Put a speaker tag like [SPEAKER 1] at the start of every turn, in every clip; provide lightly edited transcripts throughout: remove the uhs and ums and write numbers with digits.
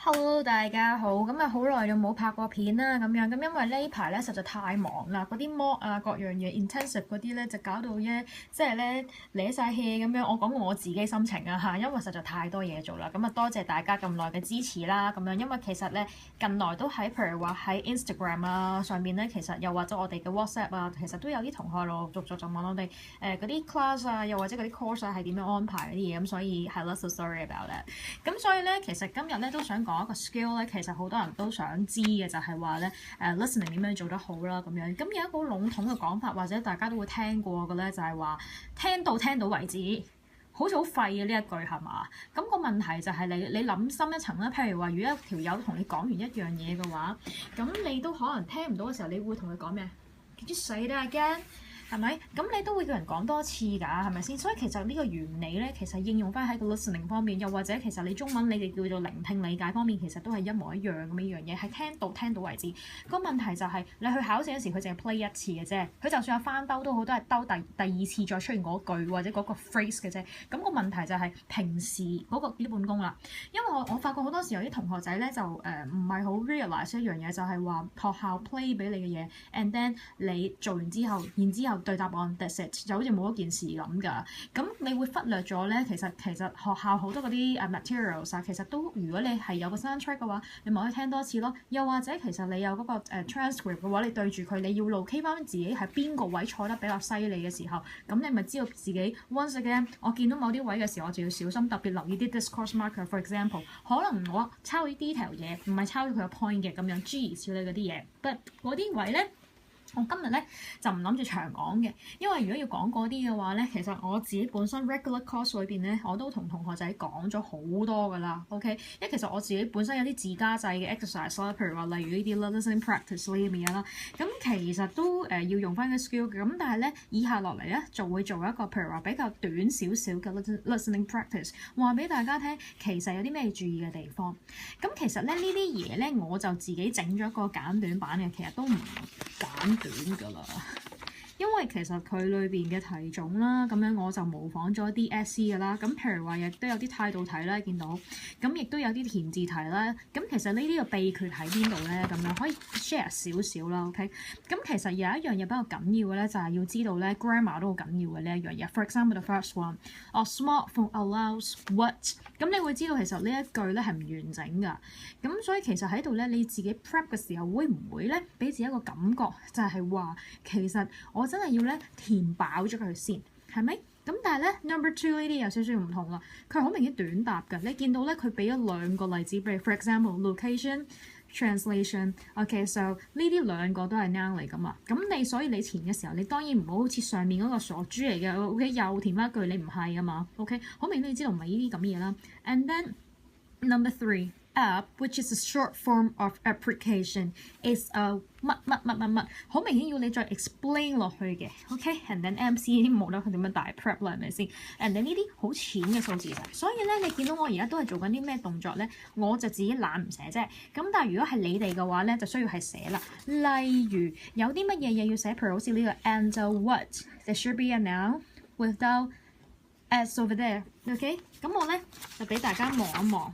[SPEAKER 1] Hello，大家好，咁好耐就冇拍過片啦，咁因為呢排咧實在太忙啦，嗰啲 mock 啊各樣嘢 intensive 嗰啲咧就搞到即係咧攣晒氣咁樣。我講過我自己心情啊嚇，因為實在太多嘢做啦，咁多謝大家咁耐嘅支持啦，咁因為其實咧近來都喺譬如話喺 Instagram 啊上面咧，其實又或者我哋嘅 WhatsApp 啊，其實都有啲同學陸續就問我哋嗰啲 class 啊，又或者嗰啲 course 啊係點樣安排嗰啲嘢，咁所以係啦，so sorry about that。咁所以咧，其實今日咧都想講一個 skill 咧，其實好多人都想知嘅就係話咧listening 點樣做得好啦咁樣。咁有一個好籠統嘅講法，或者大家都會聽過嘅咧，就係話聽到為止。好似好廢嘅呢一句係嘛？咁個問題就係你諗深一層啦。譬如話，如果一條友同你講完一樣嘢嘅話，咁你都可能聽唔到嘅時候，你會同佢講咩？Could you say that again？係咪？咁你都會叫人講多次㗎，係咪先？所以其實呢個原理咧，其實應用翻喺個 listening 方面，又或者其實你中文你哋叫做聆聽理解方面，其實都係一模一樣咁樣嘢，係聽到為止。個問題就係你去考試嗰時，佢淨係 play 一次嘅啫。佢就算有翻兜都好，都係兜第二次再出現嗰句或者嗰個 phrase 嘅啫。咁個問題就係平時嗰個基本功啦。因為我發覺好多時有啲同學仔咧就唔係好 realize 一樣嘢，就係話學校 play 俾你嘅嘢 and then 你做完之後，然之後對答案 that's it 就好似冇一件事咁㗎。咁你會忽略咗咧，其實學校好多嗰啲materials 啊，其實都如果你係有個 soundtrack 嘅話，你咪可以聽多次咯。又或者其實你有嗰個transcript 嘅話，你對住佢，你要 locate 翻自己喺邊個位錯得比較犀利嘅時候，咁你咪知道自己 once again 我見到某啲位嘅時候，我就要小心，特別留意啲 discourse marker。For example，可能我抄啲 detail 嘢，唔係抄咗佢嘅 point 嘅咁樣，諸如此類嗰啲嘢，but 嗰啲位咧。我今日咧就唔諗住長講嘅，因為如果要講嗰啲嘅話咧，其實我自己本身 regular course 裏邊咧，我都同同學仔講咗好多㗎啦。OK，因為其實我自己本身有啲自家製嘅 exercise 啦，譬如話例如呢啲 listening practice 呢啲嘢啦，咁其實都要用翻嘅 skill 嘅。咁但係咧，以下落嚟咧就會做一個譬如話比較短少少嘅 listening practice，話俾大家聽，其實有啲咩要注意嘅地方。咁其實咧呢啲嘢咧，我就自己整咗一個簡短版嘅，其實都唔簡短㗎啦，因為其實佢裏邊嘅題種啦，咁樣我就模仿咗啲 SC 㗎啦。咁譬如話，亦都有啲態度題啦，見到咁亦都有啲填字題啦。咁其實呢啲嘅秘訣喺邊度咧？咁樣可以 share 少少啦。OK，咁其實有一樣嘢比較緊要嘅咧，就係要知道咧 grammar 都好緊要嘅呢一樣嘢。For example，the first one，a smartphone allows what？咁你會知道其實呢一句咧係唔完整㗎。咁所以其實喺度咧，你自己 prep 嘅時候會唔會咧俾自己一個感覺，就係話其實我真係要咧填飽咗佢先，係咪？咁但係咧 number two 呢啲有少少唔同啦，佢好明顯短答㗎。你見到咧佢俾咗兩個例子，譬如 for example location。translation，OK，so 呢啲兩個都係 noun 嚟㗎嘛，咁所以你填嘅時候，你當然唔好好似上面嗰個傻豬嚟嘅，OK，又填翻一句你唔係㗎嘛，OK，好明顯你知道唔係呢啲咁嘅嘢啦。And then number three。App，which is a short form of application is a 乜，好明顯要你再 explain 落去嘅 ，OK？And then MC 呢啲冇得佢點樣大 prep 啦，係咪先？And then 呢啲好淺嘅數字，所以咧你見到我而家都係做緊啲咩動作咧？我就自己懶唔寫啫。咁但係如果係你哋嘅話咧，就需要係寫啦。例如有啲乜嘢嘢要寫，譬如好似呢個 and what，there should be a noun without as over there，OK？咁我咧就俾大家望一望。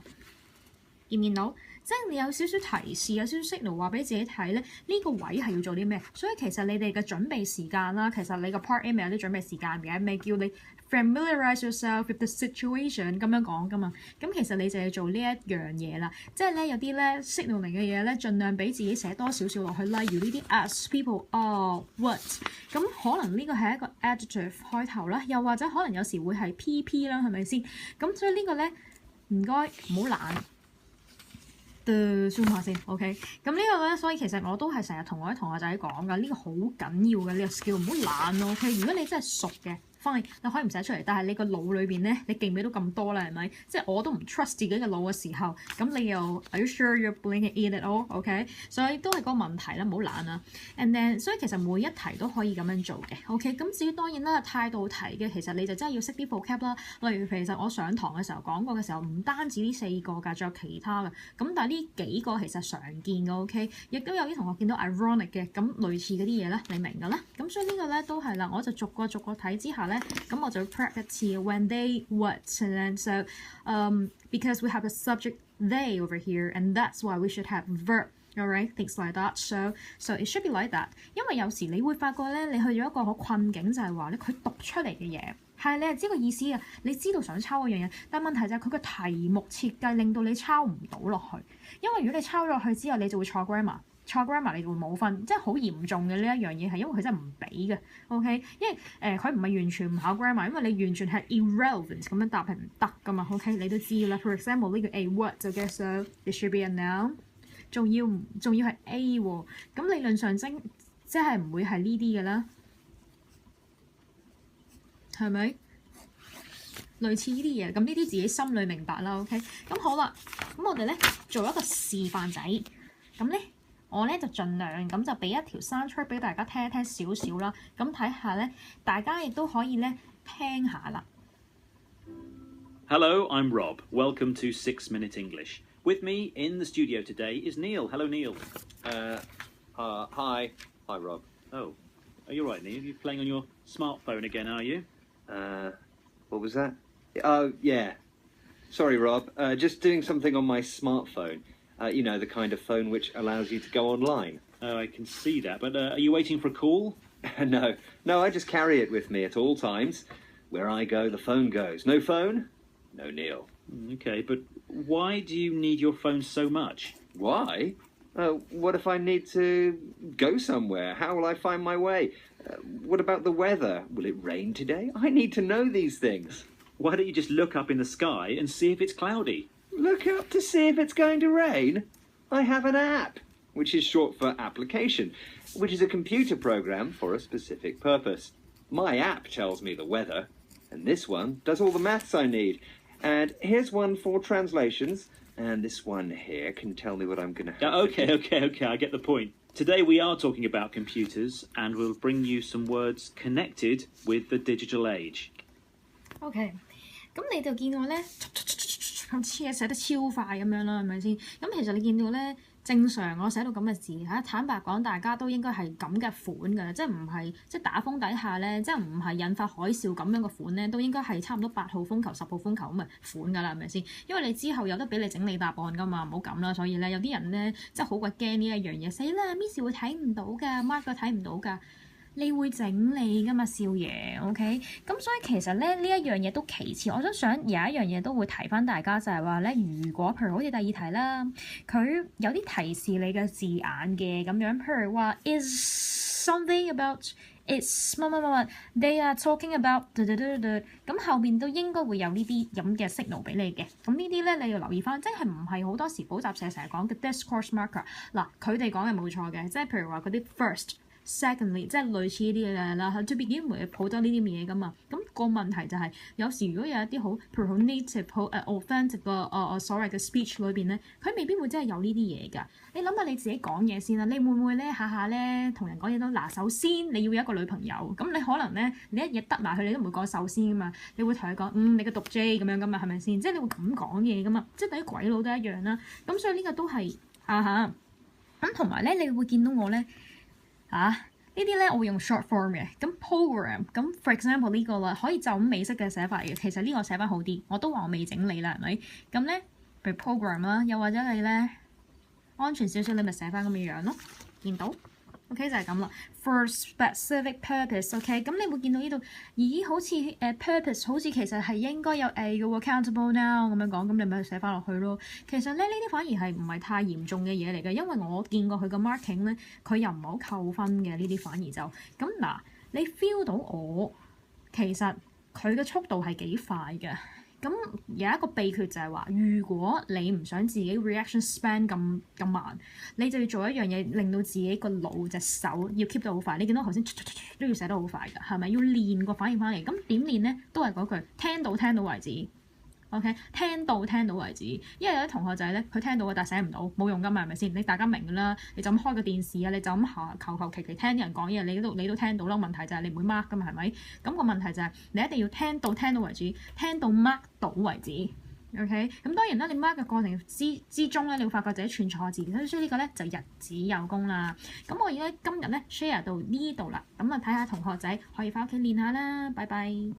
[SPEAKER 1] 見唔見到？即係你有少少提示，有少少 signal 話俾自己睇咧，呢個位係要做啲咩？所以其實你哋嘅準備時間啦，其實你個 part A 咪有啲準備時間嘅，咪叫你 familiarize yourself with the situation 咁樣講噶嘛。咁其實你就係做呢一樣嘢啦，即係咧有啲咧 signal 嚟嘅嘢咧，盡量俾自己寫多少少落去。例如呢啲 as people，what， 咁可能呢個係一個 adjective 開頭啦，又或者可能有時會係 PP 啦，係咪先？咁所以呢個咧唔該唔好懶。zoom 下先 ，OK。咁呢個咧，所以其實我都係成日同我啲同學仔講㗎，呢個好緊要嘅呢個 skill，唔好懶咯 ，OK。如果你真係熟嘅。你可以唔寫出嚟，但係你個腦裏邊咧，你記唔記到咁多啦？係咪？即係我都唔 trust 自己嘅腦嘅時候，咁你又 Are you sure you're blinking in it all？OK， 所以都係嗰個問題啦，唔好懶啊。And then 所以其實每一題都可以咁樣做嘅。OK，咁至於當然啦，態度題嘅其實你就真係要識啲 vocab 啦。例如其實我上堂嘅時候講過嘅時候，唔單止呢4個㗎，仲有其他嘅。咁但係呢幾個其實常見嘅 OK， 亦都有啲同學見到 ironic 嘅，咁類似嗰啲嘢咧，你明㗎啦。咁所以呢個咧都係啦，我就逐個睇之下咧。咧，咁我就 prep 一次 when they what and then so because we have a subject they over here and that's why we should have verb. Alright, things like that. So it should be like that. 因為有時你會發覺咧，你去咗一個好困境，就係話咧，佢讀出嚟嘅嘢係你係知個意思啊，你知道想抄嗰樣嘢，但問題就係佢個題目設計令到你抄唔到落去。因為如果你抄咗落去之後，你就會錯 grammar 你就會冇分，即係好嚴重嘅呢一樣嘢係因為佢真係唔俾嘅。OK， 因為佢唔係完全唔考 grammar， 因為你完全係 irrelevant 咁樣答係唔得噶嘛。OK， 你都知啦。For example 呢個 a what 就 guess so it should be a noun。仲要係 A 喎，咁理論上即係唔會係呢啲嘅啦，係咪？類似呢啲嘢，咁呢啲自己心裏明白啦。OK， 咁好啦，咁我哋咧做一個示範仔，咁咧我咧就盡量咁就俾一條 soundtrack 俾大家聽一聽少少啦，咁睇下咧，大家亦都可以咧聽下啦。
[SPEAKER 2] Hello, I'm Rob. Welcome to 6 Minute English. With me in the studio today is Neil. Hello, Neil.
[SPEAKER 3] Hi. Hi, Rob.
[SPEAKER 2] Oh, are you right, Neil? You're playing on your smartphone again, are you?
[SPEAKER 3] What was that? Oh, yeah. Sorry, Rob. Just doing something on my smartphone. You know, the kind of phone which allows you to go online.
[SPEAKER 2] Oh, I can see that. But are you waiting for a call?
[SPEAKER 3] No, I just carry it with me at all times. Where I go, the phone goes. No phone? No Neil.
[SPEAKER 2] Okay, but why do you need your phone so much?
[SPEAKER 3] Why? What if I need to go somewhere? How will I find my way? What about the weather? Will it rain today? I need to know these things.
[SPEAKER 2] Why don't you just look up in the sky and see if it's cloudy?
[SPEAKER 3] Look up to see if it's going to rain? I have an app, which is short for application, which is a computer program for a specific purpose. My app tells me the weather, and this one does all the maths I need. And here's one for translations, and this one here can tell me what I'm going to have.
[SPEAKER 2] Okay, I get the point. Today we are talking about computers, and we'll bring you some words connected with the digital age.
[SPEAKER 1] OK， 咁你就見到咧，咁黐嘢寫得超快咁樣啦，係咪先？咁其實你見到咧，正常我寫到咁嘅字嚇，坦白講，大家都應該係咁嘅款㗎，即係唔係即係打風底下咧，即係唔係引發海嘯咁樣嘅款咧，都應該係差唔多8號風球、10號風球咁嘅款㗎啦，係咪先？因為你之後有得俾你整理答案㗎嘛，唔好咁啦。所以咧，有啲人咧，即係好鬼驚呢一樣嘢，死啦 Miss 會睇唔到㗎 ，Mark 佢睇唔到㗎。你會整理㗎嘛，少爺 ，OK？ 咁所以其實咧呢一樣嘢都其次，我想有一樣嘢都會提翻大家就係話咧，如果譬如好似第二題啦，佢有啲提示你嘅字眼嘅咁樣，譬如話 is something about it's 乜乜乜乜 ，they are talking about 咁後面都應該會有呢啲咁嘅 signal 俾你嘅。咁呢啲咧你要留意翻，即係唔係好多時補習社成日講嘅 discourse marker 嗱，佢哋講嘅冇錯嘅，即係譬如話嗰啲 first。Secondly， 即係類似呢啲嘅啦 ，to begin with 好多呢啲嘢噶嘛。咁個問題就係、有時如果有一啲好，譬如好 native、好authentic 個所謂嘅 speech 裏邊咧，佢未必會真係有呢啲嘢㗎。你諗下你自己講嘢先啦，你會唔會咧下下咧同人講嘢都嗱？首先你要有一個女朋友，咁你可能咧你一嘢得埋佢，你都唔會講首先㗎嘛。你會同佢講你個讀 J 咁樣㗎嘛，係咪先？即係你會咁講嘢㗎嘛，即係等於鬼佬都一樣啦。咁所以呢個都係咁同埋咧，你會見到我咧。呢啲咧我會用 short form 嘅，咁 program 咁 for example 呢個啦，可以就咁美式嘅寫法嚟嘅。其實呢個寫法好啲，我都話我未整理啦，係咪？咁咧，譬如 program 啦，又或者你咧安全少少，你咪寫翻咁嘅樣咯，見到 ？OK 就係咁啦。For specific purpose，OK，咁你會見到呢度，咦？好似purpose 好似其實係應該有 A 嘅喎 ，countable now 咁樣講，咁你咪寫翻落去咯。其實咧呢啲反而係唔係太嚴重嘅嘢嚟嘅，因為我見過佢個 marking 咧，佢又唔係好扣分嘅呢啲，反而就咁嗱，你 feel 到我其實佢嘅速度係幾快嘅。咁有一個秘訣就係話，如果你唔想自己 reaction span 咁慢，你就要做一樣嘢，令到自己個腦隻手要 keep 到好快。你見到頭先都要寫得好快㗎，係咪？要練個反應翻嚟。咁點練咧？都係嗰句，聽到為止。OK， 聽到為止。因為有啲同學仔咧，佢聽到嘅但係寫唔到，冇用㗎嘛，係咪先？你大家明㗎啦。你就咁開個電視啊，你就咁求其聽啲人講嘢，你都聽到啦。問題就係你唔會 mark 㗎嘛，係咪？咁個問題就係你一定要聽到為止，聽到 mark 到為止。OK， 咁當然啦，你 mark 嘅過程之中咧，你會發覺自己串錯字，所以呢個咧就日子有功啦。咁我而家今日咧 share 到呢度啦，咁啊睇下同學仔可以翻屋企練下啦。拜拜。